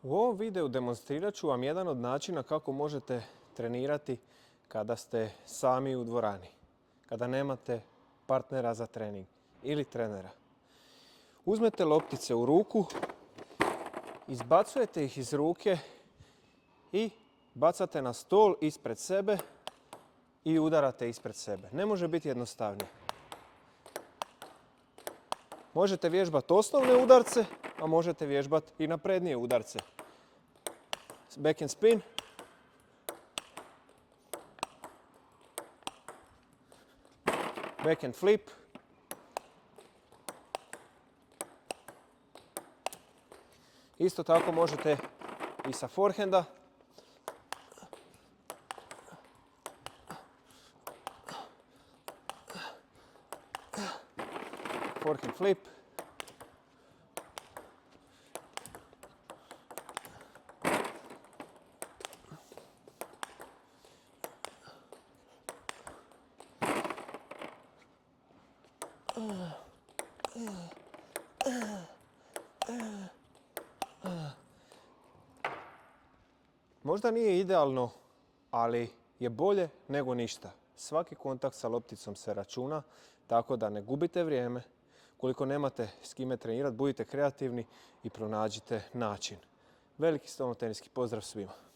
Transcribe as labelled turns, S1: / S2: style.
S1: U ovom videu demonstrirat ću vam jedan od načina kako možete trenirati kada ste sami u dvorani, kada nemate partnera za trening ili trenera. Uzmete loptice u ruku, izbacujete ih iz ruke i bacate na stol ispred sebe i udarate ispred sebe. Ne može biti jednostavnije. Možete vježbati osnovne udarce, a možete vježbati i naprednije udarce. Back and spin. Back and flip. Isto tako možete i sa forehanda. Forehand flip. Možda nije idealno, ali je bolje nego ništa. Svaki kontakt sa lopticom se računa, tako da ne gubite vrijeme. Koliko nemate s kime trenirati, budite kreativni i pronađite način. Veliki stolnoteniski pozdrav svima.